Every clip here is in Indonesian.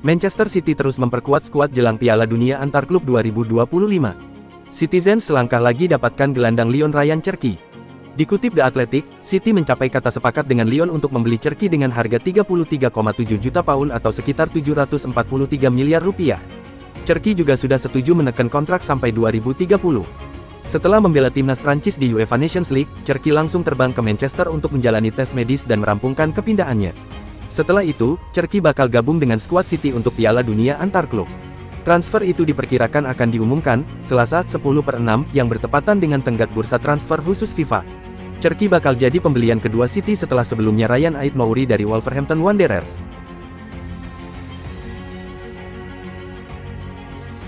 Manchester City terus memperkuat skuad jelang Piala Dunia Antar Klub 2025. Citizens selangkah lagi dapatkan gelandang Lyon Ryan Cherki. Dikutip The Athletic, City mencapai kata sepakat dengan Lyon untuk membeli Cherki dengan harga 33,7 juta pound atau sekitar 743 miliar rupiah. Cherki juga sudah setuju menekan kontrak sampai 2030. Setelah membela timnas Prancis di UEFA Nations League, Cherki langsung terbang ke Manchester untuk menjalani tes medis dan merampungkan kepindahannya. Setelah itu, Cherki bakal gabung dengan skuad City untuk Piala Dunia Antar Klub. Transfer itu diperkirakan akan diumumkan Selasa 10/6 yang bertepatan dengan tenggat bursa transfer khusus FIFA. Cherki bakal jadi pembelian kedua City setelah sebelumnya Ryan Ait-Nouri dari Wolverhampton Wanderers.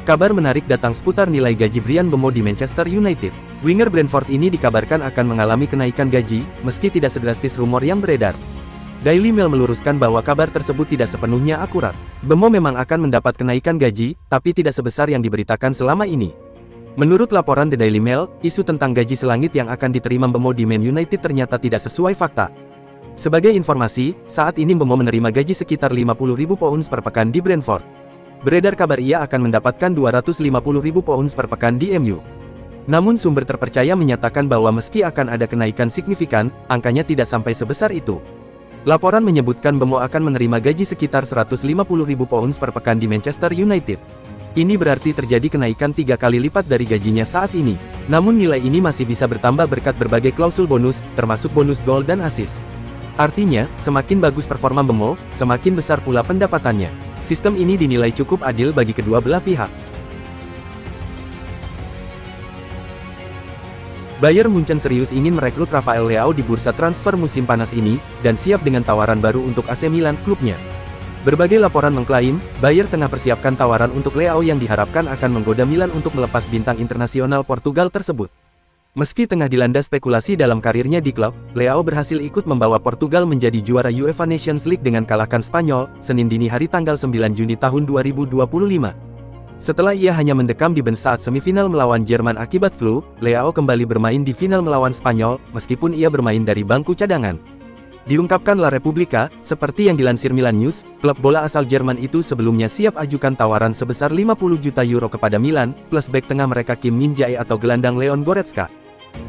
Kabar menarik datang seputar nilai gaji Bryan Mbeumo di Manchester United. Winger Brentford ini dikabarkan akan mengalami kenaikan gaji, meski tidak sedrastis rumor yang beredar. Daily Mail meluruskan bahwa kabar tersebut tidak sepenuhnya akurat. Mbeumo memang akan mendapat kenaikan gaji, tapi tidak sebesar yang diberitakan selama ini. Menurut laporan The Daily Mail, isu tentang gaji selangit yang akan diterima Mbeumo di Man United ternyata tidak sesuai fakta. Sebagai informasi, saat ini Mbeumo menerima gaji sekitar 50.000 pounds per pekan di Brentford. Beredar kabar ia akan mendapatkan 250.000 pounds per pekan di MU. Namun sumber terpercaya menyatakan bahwa meski akan ada kenaikan signifikan, angkanya tidak sampai sebesar itu. Laporan menyebutkan Mbeumo akan menerima gaji sekitar 150.000 pounds per pekan di Manchester United. Ini berarti terjadi kenaikan 3 kali lipat dari gajinya saat ini. Namun nilai ini masih bisa bertambah berkat berbagai klausul bonus, termasuk bonus gol dan assist. Artinya, semakin bagus performa Mbeumo, semakin besar pula pendapatannya. Sistem ini dinilai cukup adil bagi kedua belah pihak. Bayern Munchen serius ingin merekrut Rafael Leao di bursa transfer musim panas ini, dan siap dengan tawaran baru untuk AC Milan, klubnya. Berbagai laporan mengklaim, Bayern tengah persiapkan tawaran untuk Leao yang diharapkan akan menggoda Milan untuk melepas bintang internasional Portugal tersebut. Meski tengah dilanda spekulasi dalam karirnya di klub, Leao berhasil ikut membawa Portugal menjadi juara UEFA Nations League dengan kalahkan Spanyol, Senin dini hari tanggal 9 Juni tahun 2025. Setelah ia hanya mendekam di bench saat semifinal melawan Jerman akibat flu, Leao kembali bermain di final melawan Spanyol, meskipun ia bermain dari bangku cadangan. Diungkapkan La Repubblica, seperti yang dilansir Milan News, klub bola asal Jerman itu sebelumnya siap ajukan tawaran sebesar 50 juta euro kepada Milan, plus bek tengah mereka Kim Min-jae atau gelandang Leon Goretzka.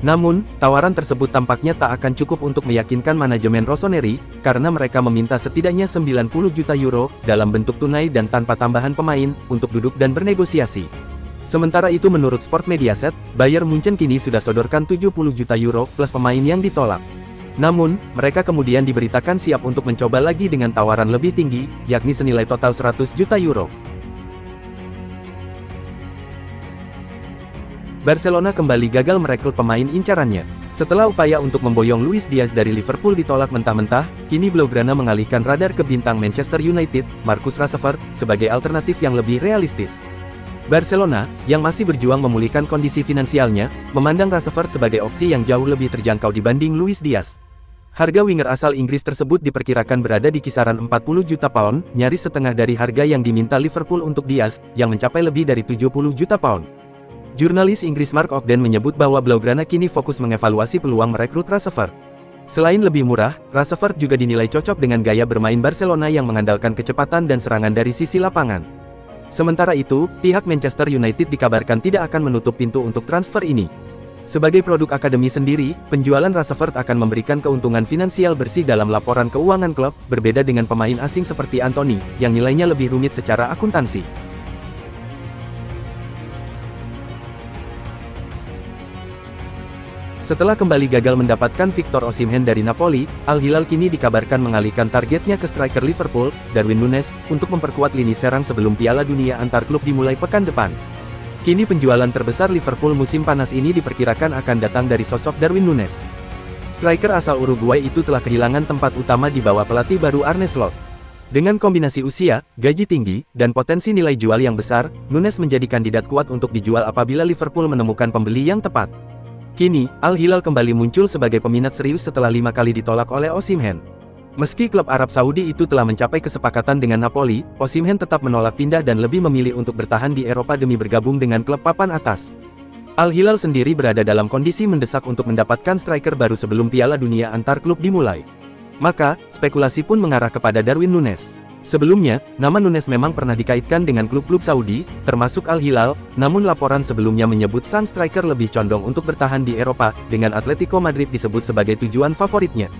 Namun, tawaran tersebut tampaknya tak akan cukup untuk meyakinkan manajemen Rossoneri, karena mereka meminta setidaknya 90 juta euro, dalam bentuk tunai dan tanpa tambahan pemain, untuk duduk dan bernegosiasi. Sementara itu menurut Sport Mediaset, Bayern Munchen kini sudah sodorkan 70 juta euro, plus pemain yang ditolak. Namun, mereka kemudian diberitakan siap untuk mencoba lagi dengan tawaran lebih tinggi, yakni senilai total 100 juta euro. Barcelona kembali gagal merekrut pemain incarannya. Setelah upaya untuk memboyong Luis Diaz dari Liverpool ditolak mentah-mentah, kini Blaugrana mengalihkan radar ke bintang Manchester United, Marcus Rashford, sebagai alternatif yang lebih realistis. Barcelona, yang masih berjuang memulihkan kondisi finansialnya, memandang Rashford sebagai opsi yang jauh lebih terjangkau dibanding Luis Diaz. Harga winger asal Inggris tersebut diperkirakan berada di kisaran 40 juta pound, nyaris setengah dari harga yang diminta Liverpool untuk Diaz, yang mencapai lebih dari 70 juta pound. Jurnalis Inggris Mark Ogden menyebut bahwa Blaugrana kini fokus mengevaluasi peluang merekrut Rashford. Selain lebih murah, Rashford juga dinilai cocok dengan gaya bermain Barcelona yang mengandalkan kecepatan dan serangan dari sisi lapangan. Sementara itu, pihak Manchester United dikabarkan tidak akan menutup pintu untuk transfer ini. Sebagai produk akademi sendiri, penjualan Rashford akan memberikan keuntungan finansial bersih dalam laporan keuangan klub, berbeda dengan pemain asing seperti Anthony, yang nilainya lebih rumit secara akuntansi. Setelah kembali gagal mendapatkan Victor Osimhen dari Napoli, Al Hilal kini dikabarkan mengalihkan targetnya ke striker Liverpool, Darwin Núñez, untuk memperkuat lini serang sebelum Piala Dunia Antar Klub dimulai pekan depan. Kini penjualan terbesar Liverpool musim panas ini diperkirakan akan datang dari sosok Darwin Núñez. Striker asal Uruguay itu telah kehilangan tempat utama di bawah pelatih baru Arne Slot. Dengan kombinasi usia, gaji tinggi, dan potensi nilai jual yang besar, Núñez menjadi kandidat kuat untuk dijual apabila Liverpool menemukan pembeli yang tepat. Kini, Al Hilal kembali muncul sebagai peminat serius setelah 5 kali ditolak oleh Osimhen. Meski klub Arab Saudi itu telah mencapai kesepakatan dengan Napoli, Osimhen tetap menolak pindah dan lebih memilih untuk bertahan di Eropa demi bergabung dengan klub papan atas. Al Hilal sendiri berada dalam kondisi mendesak untuk mendapatkan striker baru sebelum Piala Dunia Antar Klub dimulai. Maka, spekulasi pun mengarah kepada Darwin Núñez. Sebelumnya, nama Nunes memang pernah dikaitkan dengan klub-klub Saudi, termasuk Al Hilal, namun laporan sebelumnya menyebut sang striker lebih condong untuk bertahan di Eropa, dengan Atletico Madrid disebut sebagai tujuan favoritnya.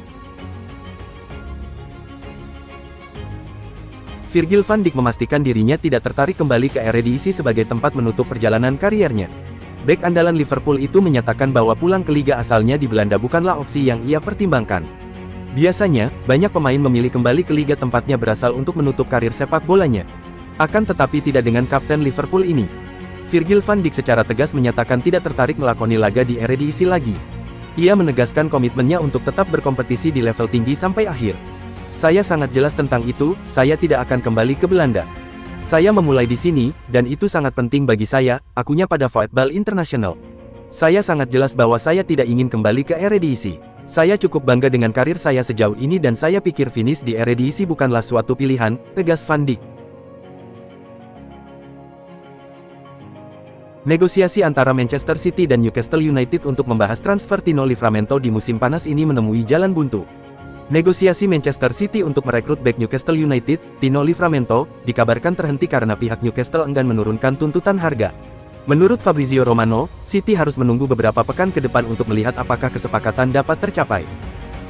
Virgil van Dijk memastikan dirinya tidak tertarik kembali ke Eredivisie sebagai tempat menutup perjalanan kariernya. Bek andalan Liverpool itu menyatakan bahwa pulang ke liga asalnya di Belanda bukanlah opsi yang ia pertimbangkan. Biasanya, banyak pemain memilih kembali ke liga tempatnya berasal untuk menutup karir sepak bolanya. Akan tetapi tidak dengan kapten Liverpool ini. Virgil van Dijk secara tegas menyatakan tidak tertarik melakoni laga di Eredivisie lagi. Ia menegaskan komitmennya untuk tetap berkompetisi di level tinggi sampai akhir. Saya sangat jelas tentang itu, saya tidak akan kembali ke Belanda. Saya memulai di sini, dan itu sangat penting bagi saya, akunya pada Voetbal International. Saya sangat jelas bahwa saya tidak ingin kembali ke Eredivisie. Saya cukup bangga dengan karir saya sejauh ini dan saya pikir finish di Eredivisie bukanlah suatu pilihan, tegas van Dijk. Negosiasi antara Manchester City dan Newcastle United untuk membahas transfer Tino Livramento di musim panas ini menemui jalan buntu. Negosiasi Manchester City untuk merekrut bek Newcastle United, Tino Livramento, dikabarkan terhenti karena pihak Newcastle enggan menurunkan tuntutan harga. Menurut Fabrizio Romano, City harus menunggu beberapa pekan ke depan untuk melihat apakah kesepakatan dapat tercapai.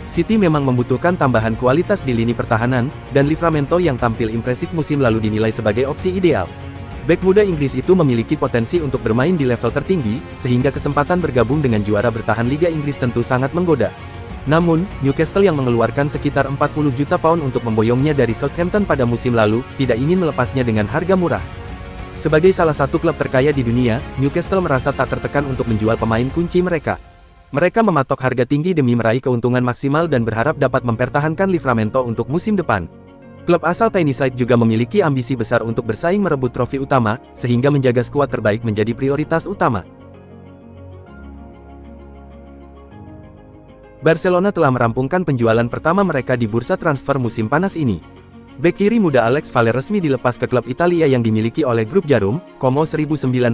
City memang membutuhkan tambahan kualitas di lini pertahanan, dan Livramento yang tampil impresif musim lalu dinilai sebagai opsi ideal. Bek muda Inggris itu memiliki potensi untuk bermain di level tertinggi, sehingga kesempatan bergabung dengan juara bertahan Liga Inggris tentu sangat menggoda. Namun, Newcastle yang mengeluarkan sekitar 40 juta pound untuk memboyongnya dari Southampton pada musim lalu, tidak ingin melepasnya dengan harga murah. Sebagai salah satu klub terkaya di dunia, Newcastle merasa tak tertekan untuk menjual pemain kunci mereka. Mereka mematok harga tinggi demi meraih keuntungan maksimal dan berharap dapat mempertahankan Livramento untuk musim depan. Klub asal Tyneside juga memiliki ambisi besar untuk bersaing merebut trofi utama, sehingga menjaga skuad terbaik menjadi prioritas utama. Barcelona telah merampungkan penjualan pertama mereka di bursa transfer musim panas ini. Bek kiri muda Alex Valle resmi dilepas ke klub Italia yang dimiliki oleh grup Jarum, Como 1907,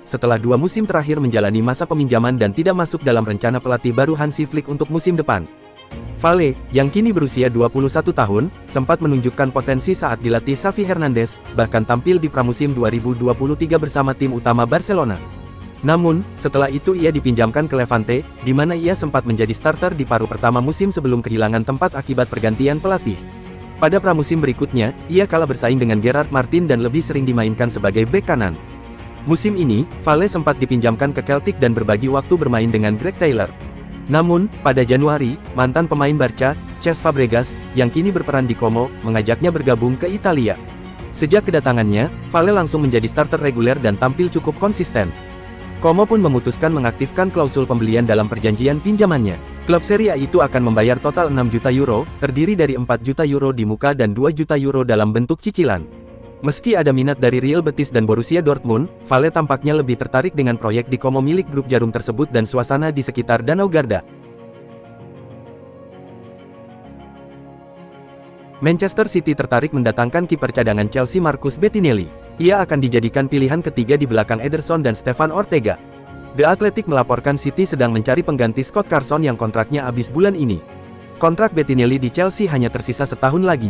setelah 2 musim terakhir menjalani masa peminjaman dan tidak masuk dalam rencana pelatih baru Hansi Flick untuk musim depan. Valle, yang kini berusia 21 tahun, sempat menunjukkan potensi saat dilatih Xavi Hernandez, bahkan tampil di pramusim 2023 bersama tim utama Barcelona. Namun, setelah itu ia dipinjamkan ke Levante, di mana ia sempat menjadi starter di paruh pertama musim sebelum kehilangan tempat akibat pergantian pelatih. Pada pramusim berikutnya, ia kalah bersaing dengan Gerard Martin dan lebih sering dimainkan sebagai bek kanan. Musim ini, Valle sempat dipinjamkan ke Celtic dan berbagi waktu bermain dengan Greg Taylor. Namun, pada Januari, mantan pemain Barca, Cesc Fabregas, yang kini berperan di Como, mengajaknya bergabung ke Italia. Sejak kedatangannya, Valle langsung menjadi starter reguler dan tampil cukup konsisten. Como pun memutuskan mengaktifkan klausul pembelian dalam perjanjian pinjamannya. Klub Serie A itu akan membayar total 6 juta euro, terdiri dari 4 juta euro di muka dan 2 juta euro dalam bentuk cicilan. Meski ada minat dari Real Betis dan Borussia Dortmund, Valle tampaknya lebih tertarik dengan proyek di Como milik grup Jarum tersebut dan suasana di sekitar Danau Garda. Manchester City tertarik mendatangkan kiper cadangan Chelsea Marcus Bettinelli. Ia akan dijadikan pilihan ketiga di belakang Ederson dan Stefan Ortega. The Athletic melaporkan City sedang mencari pengganti Scott Carson yang kontraknya habis bulan ini. Kontrak Bettinelli di Chelsea hanya tersisa setahun lagi.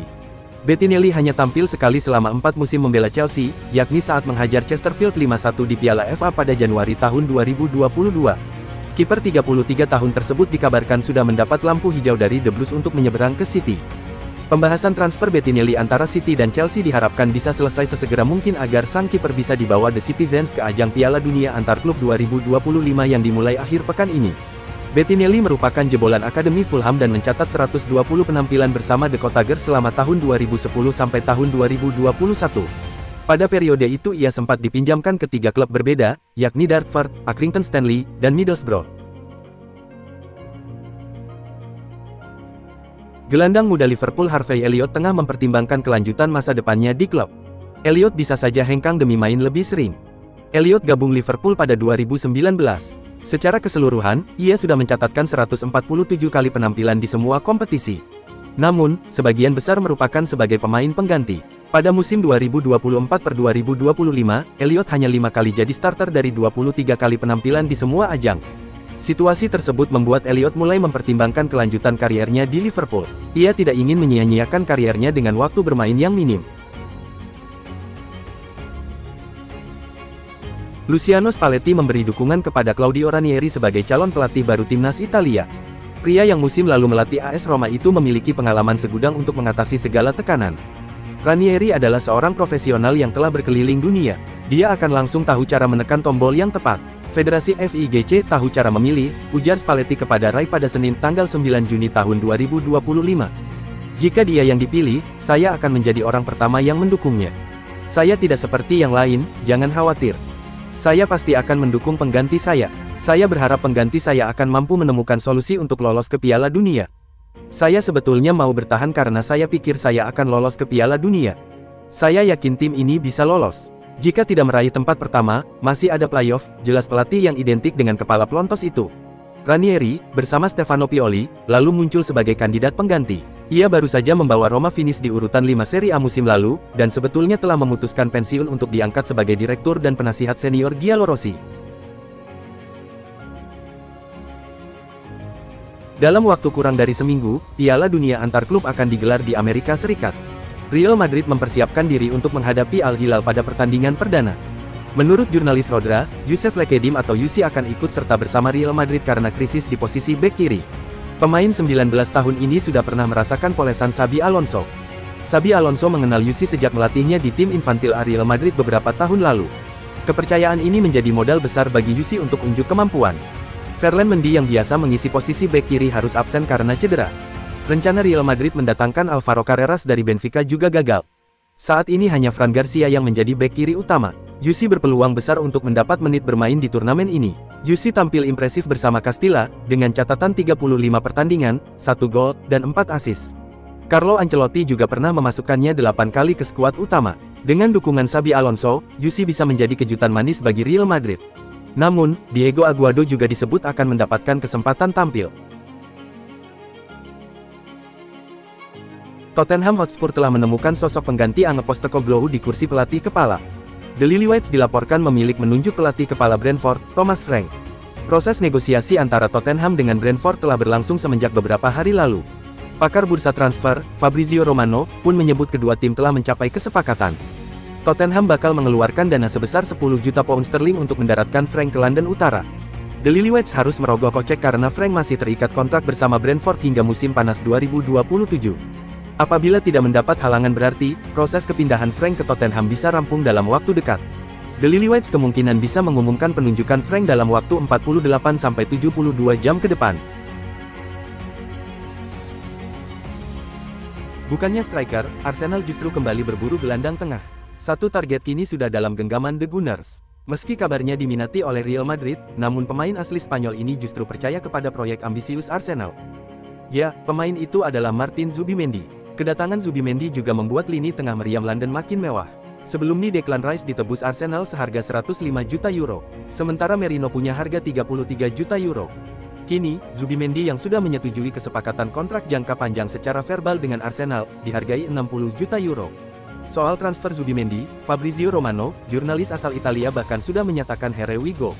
Bettinelli hanya tampil sekali selama 4 musim membela Chelsea, yakni saat menghajar Chesterfield 5-1 di Piala FA pada Januari tahun 2022. Kiper 33 tahun tersebut dikabarkan sudah mendapat lampu hijau dari The Blues untuk menyeberang ke City. Pembahasan transfer Bettinelli antara City dan Chelsea diharapkan bisa selesai sesegera mungkin agar sang kiper bisa dibawa The Citizens ke ajang Piala Dunia antar klub 2025 yang dimulai akhir pekan ini. Bettinelli merupakan jebolan Akademi Fulham dan mencatat 120 penampilan bersama The Cottagers selama tahun 2010 sampai tahun 2021. Pada periode itu ia sempat dipinjamkan ke 3 klub berbeda, yakni Dartford, Accrington Stanley, dan Middlesbrough. Gelandang muda Liverpool Harvey Elliott tengah mempertimbangkan kelanjutan masa depannya di klub. Elliott bisa saja hengkang demi main lebih sering. Elliott gabung Liverpool pada 2019. Secara keseluruhan, ia sudah mencatatkan 147 kali penampilan di semua kompetisi. Namun, sebagian besar merupakan sebagai pemain pengganti. Pada musim 2024-2025, Elliott hanya 5 kali jadi starter dari 23 kali penampilan di semua ajang. Situasi tersebut membuat Elliot mulai mempertimbangkan kelanjutan kariernya di Liverpool. Ia tidak ingin menyia-nyiakan kariernya dengan waktu bermain yang minim. Luciano Spalletti memberi dukungan kepada Claudio Ranieri sebagai calon pelatih baru timnas Italia. Pria yang musim lalu melatih AS Roma itu memiliki pengalaman segudang untuk mengatasi segala tekanan. Ranieri adalah seorang profesional yang telah berkeliling dunia. Dia akan langsung tahu cara menekan tombol yang tepat. Federasi FIGC tahu cara memilih, ujar Spalletti kepada Rai pada Senin tanggal 9 Juni tahun 2025. Jika dia yang dipilih, saya akan menjadi orang pertama yang mendukungnya. Saya tidak seperti yang lain, jangan khawatir. Saya pasti akan mendukung pengganti saya. Saya berharap pengganti saya akan mampu menemukan solusi untuk lolos ke Piala Dunia. Saya sebetulnya mau bertahan karena saya pikir saya akan lolos ke Piala Dunia. Saya yakin tim ini bisa lolos. Jika tidak meraih tempat pertama, masih ada playoff, jelas pelatih yang identik dengan kepala pelontos itu. Ranieri, bersama Stefano Pioli, lalu muncul sebagai kandidat pengganti. Ia baru saja membawa Roma finish di urutan 5 Serie A musim lalu, dan sebetulnya telah memutuskan pensiun untuk diangkat sebagai direktur dan penasihat senior Giallorossi. Dalam waktu kurang dari seminggu, Piala Dunia antar klub akan digelar di Amerika Serikat. Real Madrid mempersiapkan diri untuk menghadapi Al Hilal pada pertandingan perdana. Menurut jurnalis Rodra, Youssef Lekedim atau Yussi akan ikut serta bersama Real Madrid karena krisis di posisi bek kiri. Pemain 19 tahun ini sudah pernah merasakan polesan Xabi Alonso. Xabi Alonso mengenal Yussi sejak melatihnya di tim infantil Real Madrid beberapa tahun lalu. Kepercayaan ini menjadi modal besar bagi Yussi untuk unjuk kemampuan. Ferland Mendy yang biasa mengisi posisi bek kiri harus absen karena cedera. Rencana Real Madrid mendatangkan Alvaro Carreras dari Benfica juga gagal. Saat ini hanya Fran Garcia yang menjadi bek kiri utama. Yussi berpeluang besar untuk mendapat menit bermain di turnamen ini. Yussi tampil impresif bersama Castilla, dengan catatan 35 pertandingan, 1 gol, dan 4 assist. Carlo Ancelotti juga pernah memasukkannya 8 kali ke skuad utama. Dengan dukungan Xabi Alonso, Yussi bisa menjadi kejutan manis bagi Real Madrid. Namun, Diego Aguado juga disebut akan mendapatkan kesempatan tampil. Tottenham Hotspur telah menemukan sosok pengganti Ange Postecoglou di kursi pelatih kepala. The Lilywhites dilaporkan memilih menunjuk pelatih kepala Brentford, Thomas Frank. Proses negosiasi antara Tottenham dengan Brentford telah berlangsung semenjak beberapa hari lalu. Pakar bursa transfer, Fabrizio Romano, pun menyebut kedua tim telah mencapai kesepakatan. Tottenham bakal mengeluarkan dana sebesar 10 juta pound sterling untuk mendaratkan Frank ke London Utara. The Lilywhites harus merogoh kocek karena Frank masih terikat kontrak bersama Brentford hingga musim panas 2027. Apabila tidak mendapat halangan berarti, proses kepindahan Frank ke Tottenham bisa rampung dalam waktu dekat. The Lilywhites kemungkinan bisa mengumumkan penunjukan Frank dalam waktu 48-72 jam ke depan. Bukannya striker, Arsenal justru kembali berburu gelandang tengah. Satu target kini sudah dalam genggaman The Gunners. Meski kabarnya diminati oleh Real Madrid, namun pemain asli Spanyol ini justru percaya kepada proyek ambisius Arsenal. Ya, pemain itu adalah Martin Zubimendi. Kedatangan Zubimendi juga membuat lini tengah meriam London makin mewah. Sebelumnya Declan Rice ditebus Arsenal seharga 105 juta euro, sementara Merino punya harga 33 juta euro. Kini, Zubimendi yang sudah menyetujui kesepakatan kontrak jangka panjang secara verbal dengan Arsenal, dihargai 60 juta euro. Soal transfer Zubimendi, Fabrizio Romano, jurnalis asal Italia bahkan sudah menyatakan here we go.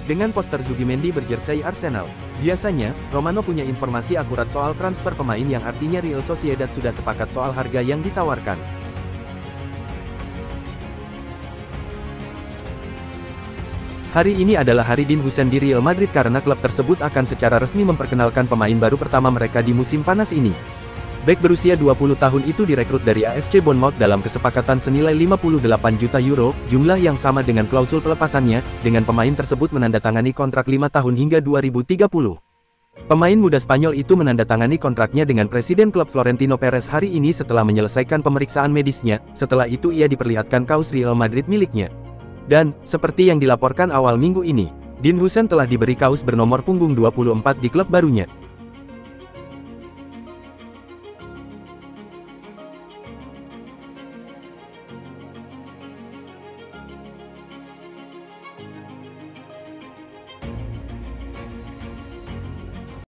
Dengan poster Zubimendi berjersey Arsenal. Biasanya, Romano punya informasi akurat soal transfer pemain yang artinya Real Sociedad sudah sepakat soal harga yang ditawarkan. Hari ini adalah hari Dean Huijsen di Real Madrid karena klub tersebut akan secara resmi memperkenalkan pemain baru pertama mereka di musim panas ini. Bek berusia 20 tahun itu direkrut dari AFC Bournemouth dalam kesepakatan senilai 58 juta euro, jumlah yang sama dengan klausul pelepasannya, dengan pemain tersebut menandatangani kontrak 5 tahun hingga 2030. Pemain muda Spanyol itu menandatangani kontraknya dengan Presiden klub Florentino Perez hari ini setelah menyelesaikan pemeriksaan medisnya, setelah itu ia diperlihatkan kaos Real Madrid miliknya. Dan, seperti yang dilaporkan awal minggu ini, Dean Huijsen telah diberi kaos bernomor punggung 24 di klub barunya.